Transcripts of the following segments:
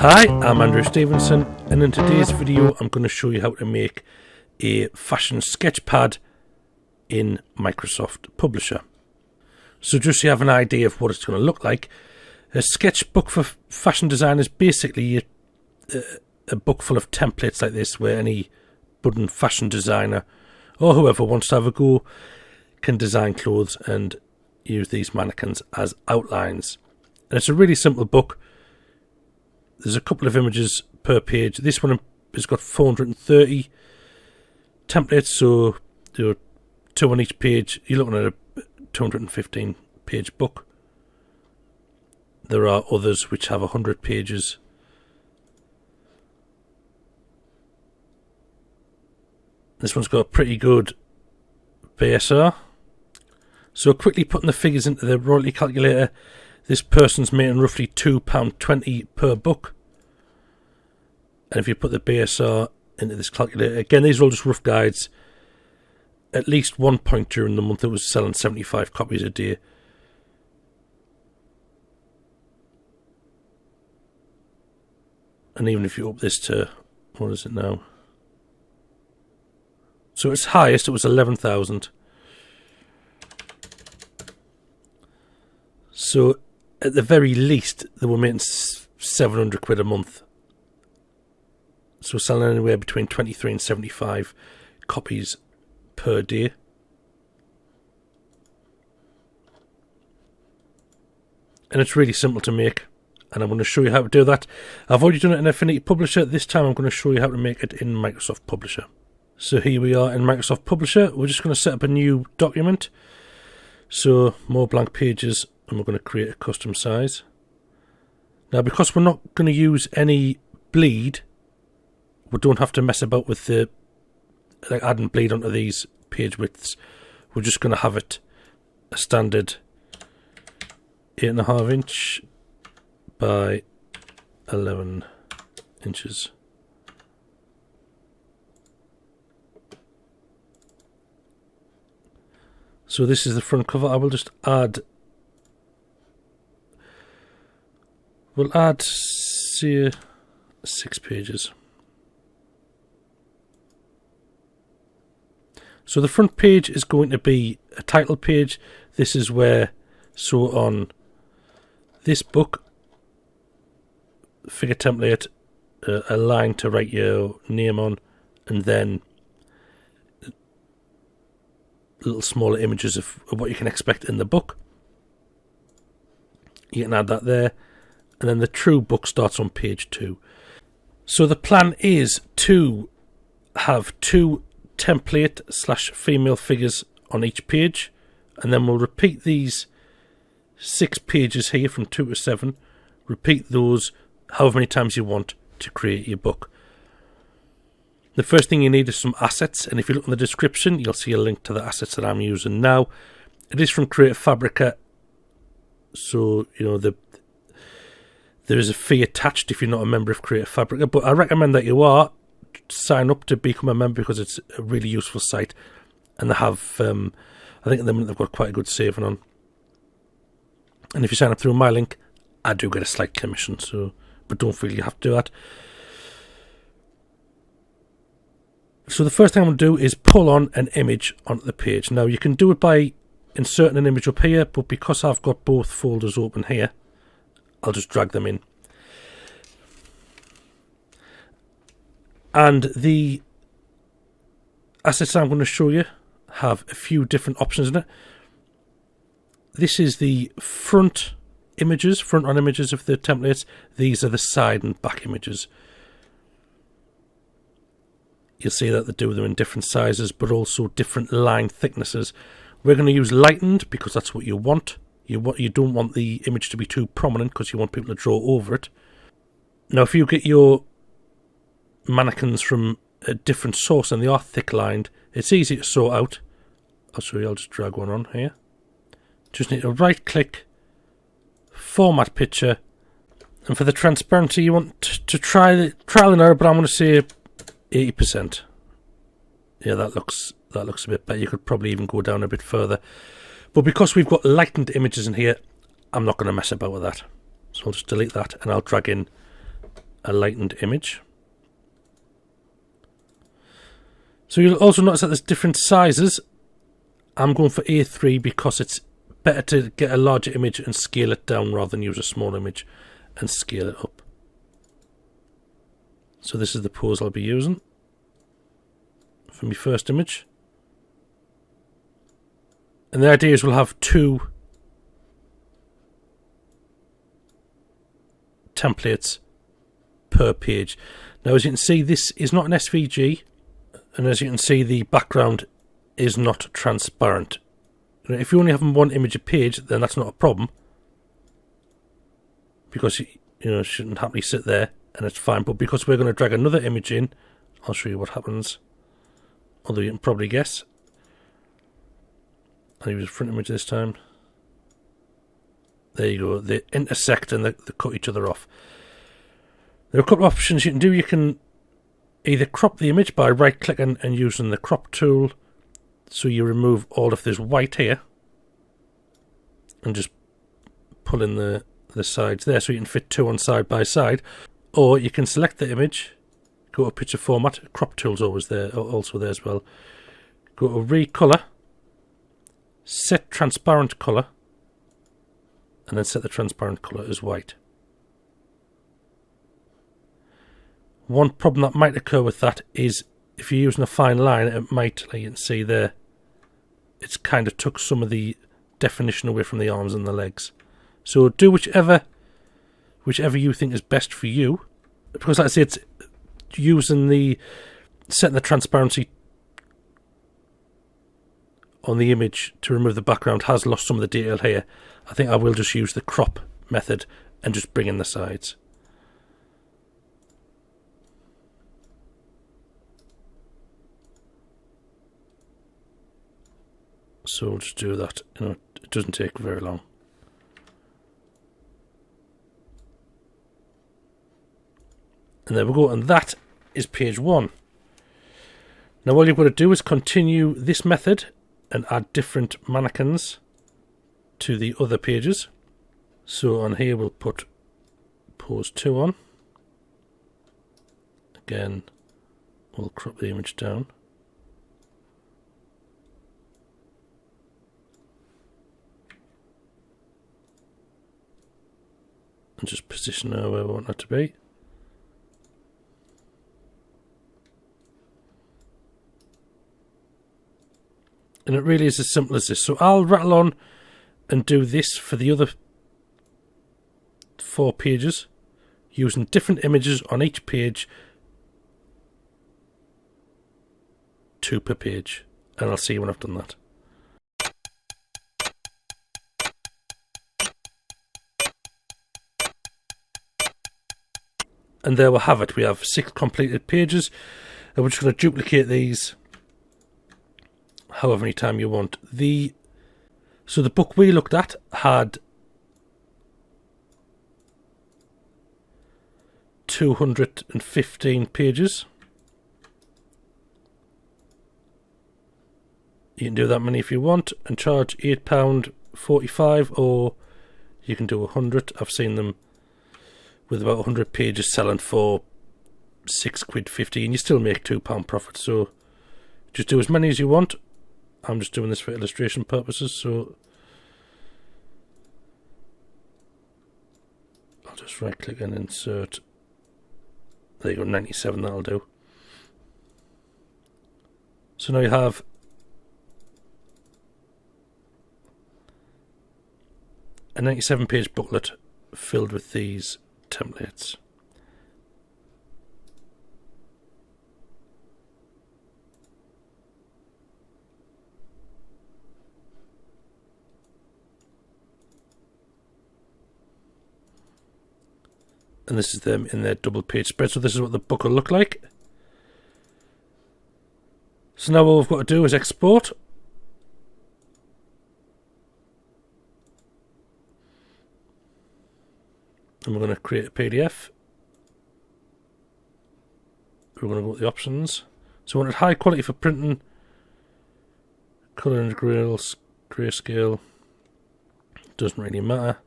Hi, I'm Andrew Stevenson, and in today's video I'm going to show you how to make a fashion sketch pad in Microsoft Publisher. So just so you have an idea of what it's going to look like, a sketchbook for fashion design is basically a book full of templates like this, where any budding fashion designer or whoever wants to have a go can design clothes and use these mannequins as outlines. And it's a really simple book. There's a couple of images per page. This one has got 430 templates, so there are 2 on each page. You're looking at a 215 page book. There are others which have 100 pages. This one's got a pretty good BSR. So quickly putting the figures into the royalty calculator, this person's making roughly £2.20 per book. And if you put the BSR into this calculator, again, these are all just rough guides. At least one point during the month it was selling 75 copies a day. And even if you up this to, what is it now? So its highest, it was 11,000. So at the very least, they were making 700 quid a month. So selling anywhere between 23 and 75 copies per day. And it's really simple to make. And I'm going to show you how to do that. I've already done it in Affinity Publisher. This time I'm going to show you how to make it in Microsoft Publisher. So here we are in Microsoft Publisher. We're just going to set up a new document. So more blank pages, and we're going to create a custom size. Now, because we're not going to use any bleed, we don't have to mess about with the adding bleed onto these page widths. We're just going to have it a standard 8.5 inch by 11 inches. So this is the front cover. I will just add, we'll add, say, 6 pages. So the front page is going to be a title page. This is where, so on this book, figure template, a line to write your name on, and then little smaller images of what you can expect in the book. You can add that there, and then the true book starts on page 2. So the plan is to have 2 template / female figures on each page, and then we'll repeat these 6 pages here from 2 to 7, repeat those however many times you want to create your book. The first thing you need is some assets, and if you look in the description you'll see a link to the assets that I'm using now. It is from Creative Fabrica, so you know there is a fee attached if you're not a member of Creative Fabrica, but I recommend that you are. Sign up to become a member because it's a really useful site, and they have I think at the moment they've got quite a good saving on. And if you sign up through my link, I do get a slight commission, so but don't feel you have to do that. So the first thing I'm going to do is pull on an image onto the page. Now you can do it by inserting an image up here, but because I've got both folders open here, I'll just drag them in. And the assets I'm going to show you have a few different options in it. This is the front on images of the templates. These are the side and back images. You'll see that they do them in different sizes, but also different line thicknesses. We're going to use lightened because that's what you want. You don't want the image to be too prominent because you want people to draw over it. Now, if you get your mannequins from a different source and they are thick lined, it's easy to sort out. I'll show you. I'll just drag one on here. Just need to right click, format picture, and for the transparency you want to trial and error, but I'm going to say 80%. Yeah, that looks a bit better. You could probably even go down a bit further, but because we've got lightened images in here, I'm not going to mess about with that. So I'll just delete that and I'll drag in a lightened image. So you'll also notice that there's different sizes. I'm going for A3 because it's better to get a larger image and scale it down rather than use a small image and scale it up. So this is the pose I'll be using for my first image. And the idea is we'll have 2 templates per page. Now, as you can see, this is not an SVG, and as you can see, the background is not transparent. If you only have one image a page, then that's not a problem, because it shouldn't happily sit there and it's fine. But because we're going to drag another image in, I'll show you what happens, although you can probably guess. I'll use a front image this time. There you go. They intersect and they cut each other off. There are a couple of options you can do. You can either crop the image by right-clicking and using the crop tool, so you remove all of this white here and just pull in the sides there so you can fit 2 on side by side. Or you can select the image, go to picture format, crop tool's always there, also there as well. Go to recolor, set transparent color, and then set the transparent color as white. One problem that might occur with that is if you're using a fine line, it might, like you can see there, it's kind of took some of the definition away from the arms and the legs. So do whichever you think is best for you, because like I say, it's using setting the transparency on the image to remove the background has lost some of the detail here. I think I will just use the crop method and just bring in the sides. So we'll just do that. It doesn't take very long. And there we go. And that is page 1. Now all you've got to do is continue this method and add different mannequins to the other pages. So on here we'll put pose 2 on. Again, we'll crop the image down. And just position her where we want her to be. And it really is as simple as this. So I'll rattle on and do this for the other 4 pages, using different images on each page, 2 per page. And I'll see you when I've done that. And there we have it. We have 6 completed pages, and we're just going to duplicate these however many times you want. So the book we looked at had 215 pages. You can do that many if you want and charge £8.45, or you can do 100. I've seen them with about 100 pages selling for £6.50, and you still make £2 profit. So just do as many as you want. I'm just doing this for illustration purposes, so I'll just right click and insert. There you go, 97, that'll do. So now you have a 97 page booklet filled with these templates. And this is them in their double page spread. So this is what the book will look like. So now all we've got to do is export. And we're going to create a PDF. We're going to go with the options. So we want it high quality for printing, colour and grayscale, doesn't really matter.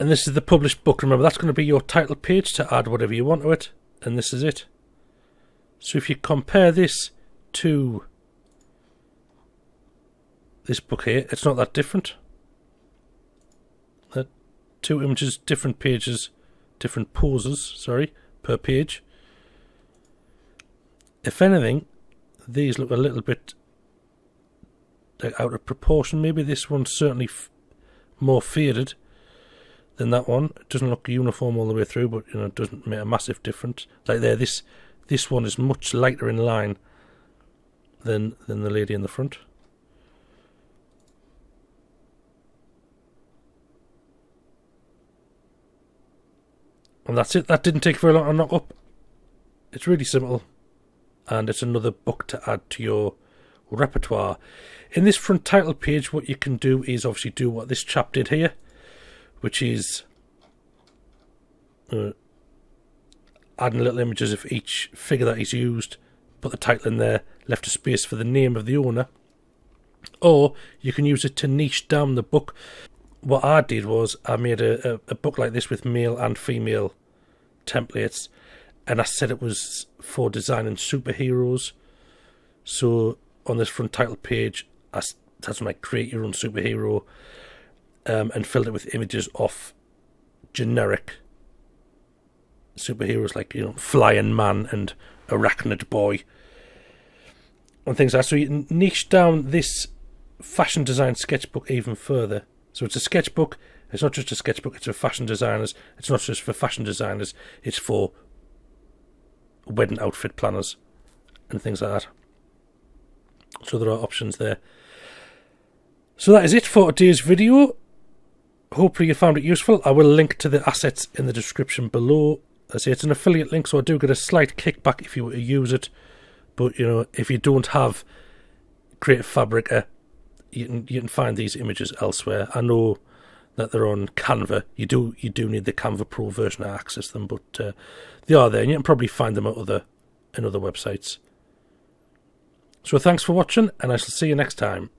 And this is the published book. Remember, that's going to be your title page to add whatever you want to it. And this is it. So if you compare this to this book here, it's not that different. Two images, different pages, different poses, sorry, per page. If anything, these look a little bit out of proportion. Maybe this one's certainly more faded than that one. It doesn't look uniform all the way through, but it doesn't make a massive difference. Like there, this one is much lighter in line than the lady in the front. And that's it. That didn't take very long to knock up. It's really simple. And it's another book to add to your repertoire. In this front title page, what you can do is obviously do what this chap did here, which is adding little images of each figure that he's used, put the title in there, left a space for the name of the owner. Or you can use it to niche down the book. What I did was I made a book like this with male and female templates, and I said it was for designing superheroes. So on this front title page, I had some like create your own superhero, and filled it with images of generic superheroes like Flying Man and Arachnid Boy and things like that. So you can niche down this fashion design sketchbook even further. So it's a sketchbook. It's not just a sketchbook. It's for fashion designers. It's not just for fashion designers. It's for wedding outfit planners and things like that. So there are options there. So that is it for today's video. Hopefully you found it useful. I will link to the assets in the description below. I say it's an affiliate link, so I do get a slight kickback if you were to use it. But if you don't have Creative Fabrica, you can find these images elsewhere. I know that they're on Canva. You do need the Canva Pro version to access them, but they are there, and you can probably find them in other websites. So thanks for watching, and I shall see you next time.